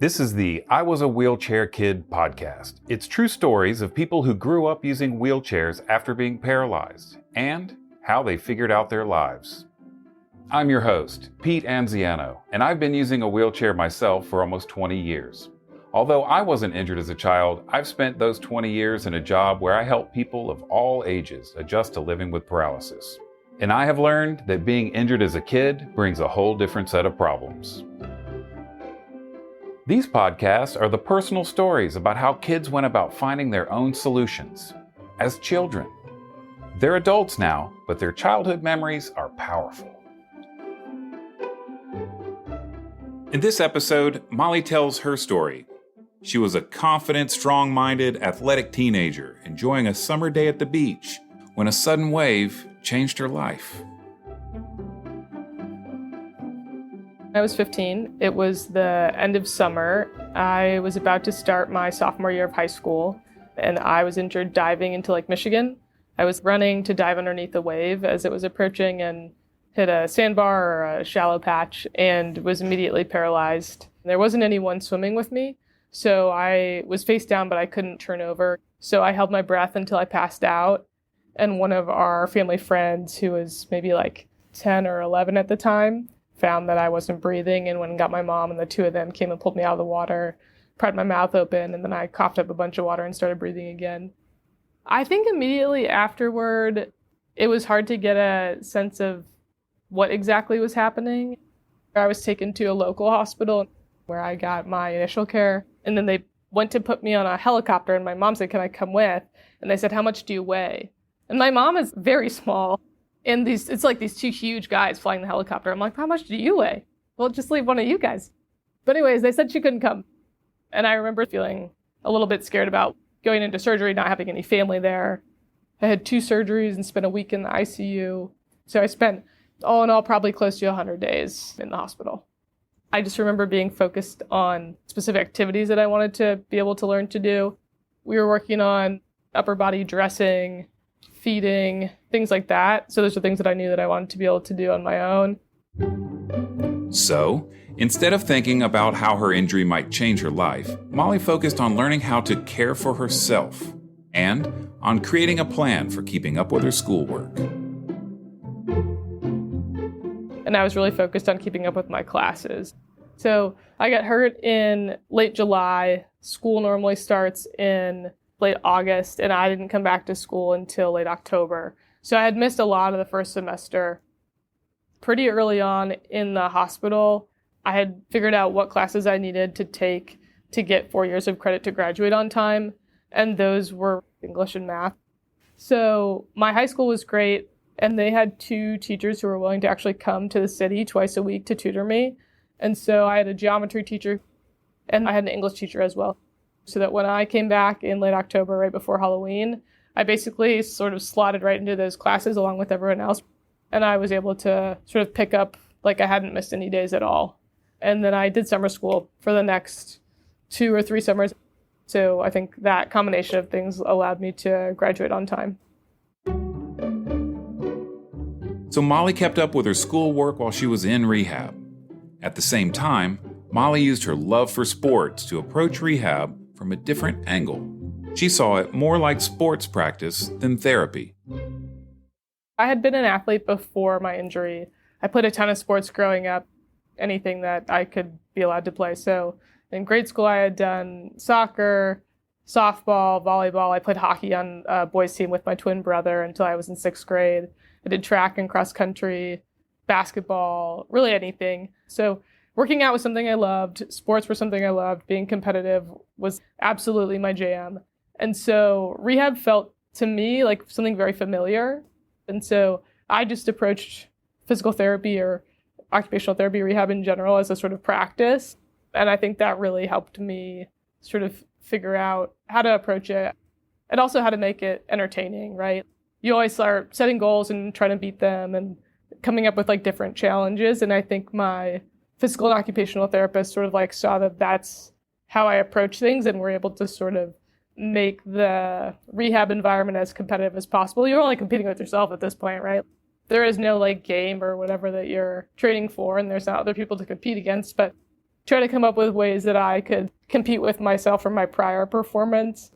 This is the I Was a Wheelchair Kid podcast. It's true stories of people who grew up using wheelchairs after being paralyzed and how they figured out their lives. I'm your host, Pete Anziano, and I've been using a wheelchair myself for almost 20 years. Although I wasn't injured as a child, I've spent those 20 years in a job where I help people of all ages adjust to living with paralysis. And I have learned that being injured as a kid brings a whole different set of problems. These podcasts are the personal stories about how kids went about finding their own solutions as children. They're adults now, but their childhood memories are powerful. In this episode, Molly tells her story. She was a confident, strong-minded, athletic teenager enjoying a summer day at the beach when a sudden wave changed her life. I was 15. It was the end of summer. I was about to start my sophomore year of high school, and I was injured diving into Lake Michigan. I was running to dive underneath a wave as it was approaching and hit a sandbar or a shallow patch and was immediately paralyzed. There wasn't anyone swimming with me, so I was face down, but I couldn't turn over. So I held my breath until I passed out, and one of our family friends, who was maybe like 10 or 11 at the time, found that I wasn't breathing and went and got my mom, and the two of them came and pulled me out of the water, pried my mouth open, and then I coughed up a bunch of water and started breathing again. I think immediately afterward, it was hard to get a sense of what exactly was happening. I was taken to a local hospital where I got my initial care, and then they went to put me on a helicopter, and my mom said, "Can I come with?" And they said, "How much do you weigh?" And my mom is very small. And it's like these two huge guys flying the helicopter. I'm like, "How much do you weigh?" "Well, just leave one of you guys." But anyways, they said she couldn't come. And I remember feeling a little bit scared about going into surgery, not having any family there. I had 2 surgeries and spent a week in the ICU. So I spent, all in all, probably close to 100 days in the hospital. I just remember being focused on specific activities that I wanted to be able to learn to do. We were working on upper body dressing, feeding, things like that. So those are things that I knew that I wanted to be able to do on my own. So, instead of thinking about how her injury might change her life, Molly focused on learning how to care for herself and on creating a plan for keeping up with her schoolwork. And I was really focused on keeping up with my classes. So I got hurt in late July. School normally starts in late August, and I didn't come back to school until late October. So I had missed a lot of the first semester. Pretty early on in the hospital, I had figured out what classes I needed to take to get 4 years of credit to graduate on time, and those were English and math. So my high school was great, and they had 2 teachers who were willing to actually come to the city twice a week to tutor me. And so I had a geometry teacher, and I had an English teacher as well. So that when I came back in late October, right before Halloween, I basically sort of slotted right into those classes along with everyone else. And I was able to sort of pick up like I hadn't missed any days at all. And then I did summer school for the next 2 or 3 summers. So I think that combination of things allowed me to graduate on time. So Molly kept up with her schoolwork while she was in rehab. At the same time, Molly used her love for sports to approach rehab from a different angle. She saw it more like sports practice than therapy. I had been an athlete before my injury. I played a ton of sports growing up, anything that I could be allowed to play. So in grade school, I had done soccer, softball, volleyball. I played hockey on a boys team with my twin brother until I was in 6th grade. I did track and cross country, basketball, really anything. So working out was something I loved. Sports were something I loved. Being competitive was absolutely my jam. And so rehab felt to me like something very familiar. And so I just approached physical therapy or occupational therapy rehab in general as a sort of practice. And I think that really helped me sort of figure out how to approach it and also how to make it entertaining, right? You always start setting goals and trying to beat them and coming up with like different challenges. And I think my physical and occupational therapist sort of like saw that that's how I approach things, and were able to sort of make the rehab environment as competitive as possible. You're only competing with yourself at this point, right? There is no like game or whatever that you're training for, and there's not other people to compete against, but try to come up with ways that I could compete with myself from my prior performance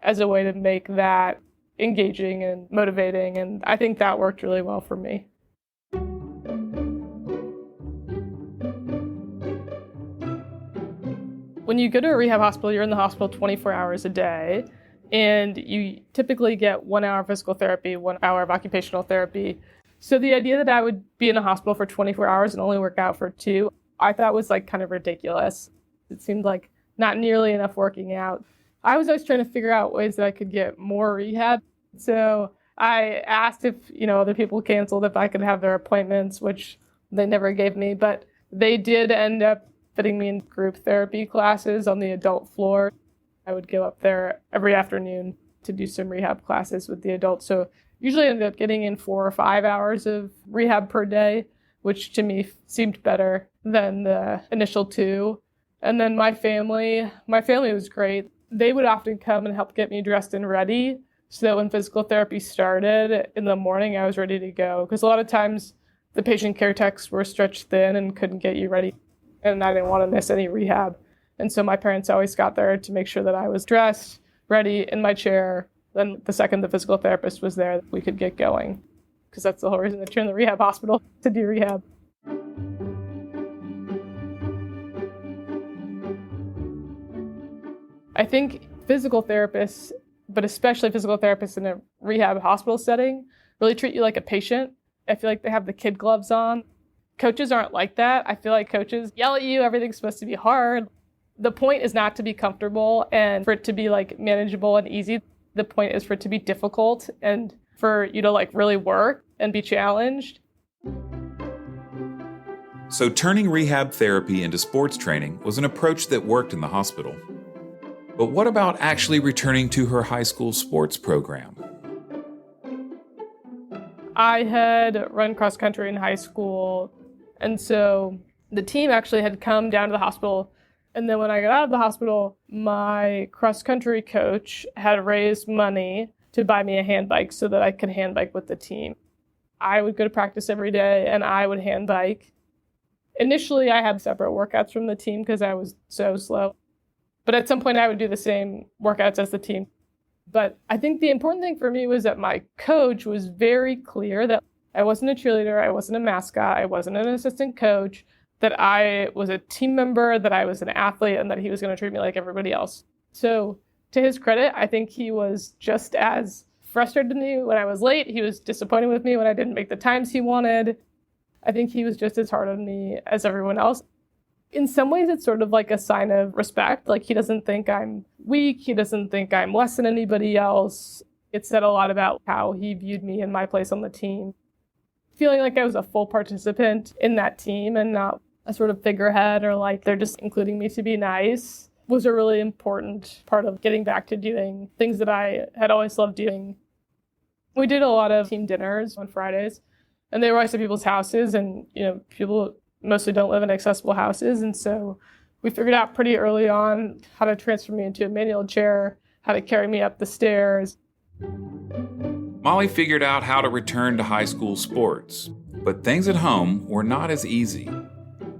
as a way to make that engaging and motivating. And I think that worked really well for me. When you go to a rehab hospital, you're in the hospital 24 hours a day, and you typically get 1 hour of physical therapy, 1 hour of occupational therapy. So the idea that I would be in a hospital for 24 hours and only work out for 2, I thought was like kind of ridiculous. It seemed like not nearly enough working out. I was always trying to figure out ways that I could get more rehab. So I asked if, other people canceled, if I could have their appointments, which they never gave me, but they did end up fitting me in group therapy classes on the adult floor. I would go up there every afternoon to do some rehab classes with the adults. So usually I ended up getting in 4 or 5 hours of rehab per day, which to me seemed better than the initial 2. And then my family was great. They would often come and help get me dressed and ready so that when physical therapy started in the morning, I was ready to go. Because a lot of times the patient care techs were stretched thin and couldn't get you ready. And I didn't want to miss any rehab. And so my parents always got there to make sure that I was dressed, ready, in my chair. Then the second the physical therapist was there, we could get going. Because that's the whole reason that you're in the rehab hospital, to do rehab. I think physical therapists, but especially physical therapists in a rehab hospital setting, really treat you like a patient. I feel like they have the kid gloves on. Coaches aren't like that. I feel like coaches yell at you. Everything's supposed to be hard. The point is not to be comfortable and for it to be like manageable and easy. The point is for it to be difficult and for you to like really work and be challenged. So turning rehab therapy into sports training was an approach that worked in the hospital. But what about actually returning to her high school sports program? I had run cross country in high school, and so the team actually had come down to the hospital. And then when I got out of the hospital, my cross country coach had raised money to buy me a hand bike so that I could hand bike with the team. I would go to practice every day and I would hand bike. Initially, I had separate workouts from the team because I was so slow. But at some point, I would do the same workouts as the team. But I think the important thing for me was that my coach was very clear that I wasn't a cheerleader, I wasn't a mascot, I wasn't an assistant coach, that I was a team member, that I was an athlete, and that he was going to treat me like everybody else. So to his credit, I think he was just as frustrated with me when I was late. He was disappointed with me when I didn't make the times he wanted. I think he was just as hard on me as everyone else. In some ways, it's sort of like a sign of respect. Like, he doesn't think I'm weak. He doesn't think I'm less than anybody else. It said a lot about how he viewed me and my place on the team. Feeling like I was a full participant in that team and not a sort of figurehead or like they're just including me to be nice was a really important part of getting back to doing things that I had always loved doing. We did a lot of team dinners on Fridays, and they were always at people's houses, and people mostly don't live in accessible houses. And so we figured out pretty early on how to transfer me into a manual chair, how to carry me up the stairs. Molly figured out how to return to high school sports, but things at home were not as easy.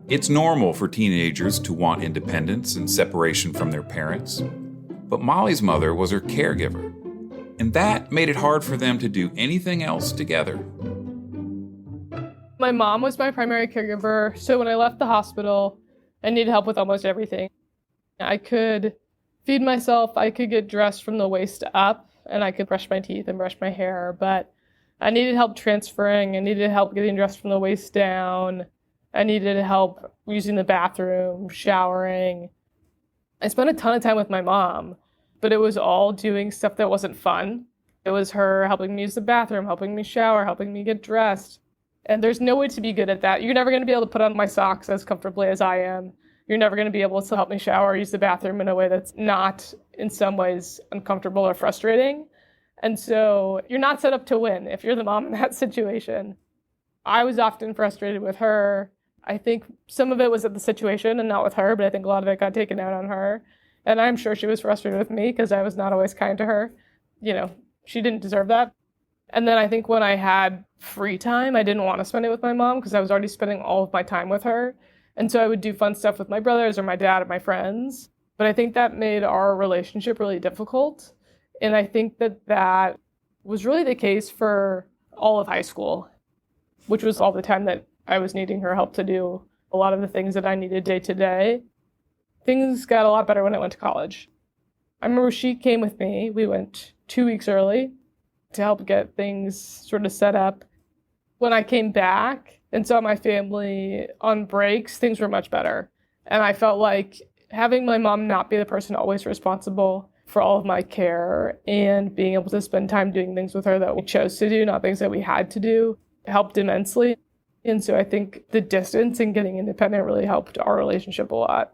It's normal for teenagers to want independence and separation from their parents, but Molly's mother was her caregiver, and that made it hard for them to do anything else together. My mom was my primary caregiver, so when I left the hospital, I needed help with almost everything. I could feed myself, I could get dressed from the waist up, and I could brush my teeth and brush my hair, but I needed help transferring, I needed help getting dressed from the waist down, I needed help using the bathroom, showering. I spent a ton of time with my mom, but it was all doing stuff that wasn't fun. It was her helping me use the bathroom, helping me shower, helping me get dressed. And there's no way to be good at that. You're never going to be able to put on my socks as comfortably as I am. You're never going to be able to help me shower or use the bathroom in a way that's not, in some ways, uncomfortable or frustrating. And so you're not set up to win if you're the mom in that situation. I was often frustrated with her. I think some of it was at the situation and not with her, but I think a lot of it got taken out on her. And I'm sure she was frustrated with me because I was not always kind to her. She didn't deserve that. And then I think when I had free time, I didn't want to spend it with my mom because I was already spending all of my time with her. And so I would do fun stuff with my brothers or my dad or my friends. But I think that made our relationship really difficult. And I think that was really the case for all of high school, which was all the time that I was needing her help to do a lot of the things that I needed day to day. Things got a lot better when I went to college. I remember she came with me. We went 2 weeks early to help get things sort of set up. When I came back and saw my family on breaks, things were much better. And I felt like having my mom not be the person always responsible for all of my care and being able to spend time doing things with her that we chose to do, not things that we had to do, helped immensely. And so I think the distance and getting independent really helped our relationship a lot.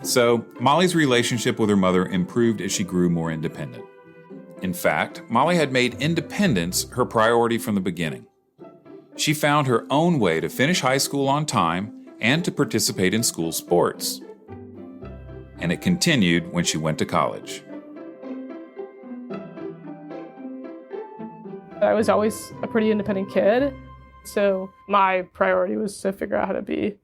So, Molly's relationship with her mother improved as she grew more independent. In fact, Molly had made independence her priority from the beginning. She found her own way to finish high school on time and to participate in school sports. And it continued when she went to college. I was always a pretty independent kid, so my priority was to figure out how to be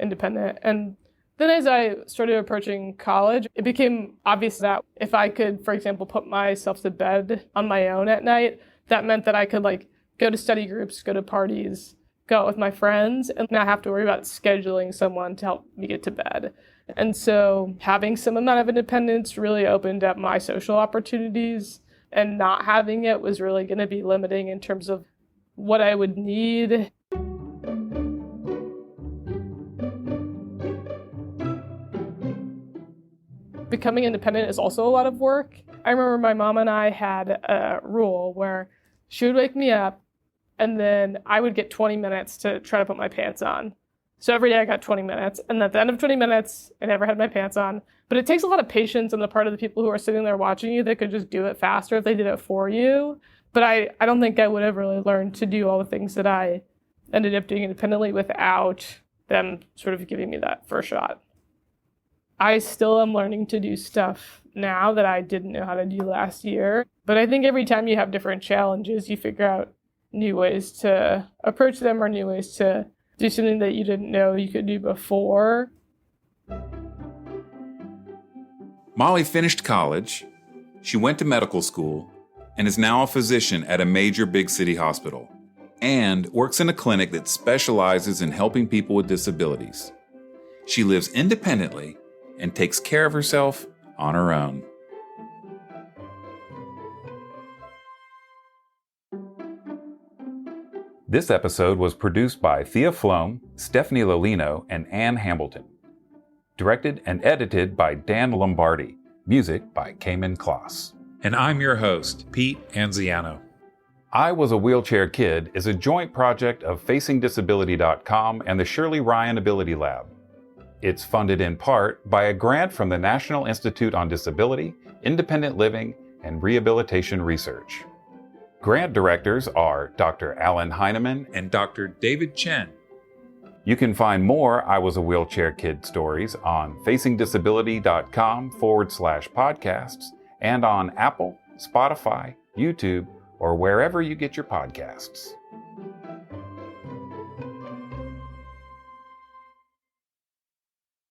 independent. And then as I started approaching college, it became obvious that if I could, for example, put myself to bed on my own at night, that meant that I could go to study groups, go to parties, go out with my friends, and not have to worry about scheduling someone to help me get to bed. And so having some amount of independence really opened up my social opportunities, and not having it was really going to be limiting in terms of what I would need. Becoming independent is also a lot of work. I remember my mom and I had a rule where she would wake me up and then I would get 20 minutes to try to put my pants on. So every day I got 20 minutes, and at the end of 20 minutes, I never had my pants on. But it takes a lot of patience on the part of the people who are sitting there watching you that could just do it faster if they did it for you. But I don't think I would have really learned to do all the things that I ended up doing independently without them sort of giving me that first shot. I still am learning to do stuff now that I didn't know how to do last year. But I think every time you have different challenges, you figure out new ways to approach them or new ways to do something that you didn't know you could do before. Molly finished college, she went to medical school, and is now a physician at a major big city hospital, and works in a clinic that specializes in helping people with disabilities. She lives independently and takes care of herself on her own. This episode was produced by Thea Flom, Stephanie Lolino, and Ann Hambleton. Directed and edited by Dan Lombardi. Music by Cayman Kloss. And I'm your host, Pete Anziano. I Was a Wheelchair Kid is a joint project of FacingDisability.com and the Shirley Ryan Ability Lab. It's funded in part by a grant from the National Institute on Disability, Independent Living, and Rehabilitation Research. Grant directors are Dr. Alan Heineman and Dr. David Chen. You can find more I Was a Wheelchair Kid stories on facingdisability.com/podcasts and on Apple, Spotify, YouTube, or wherever you get your podcasts.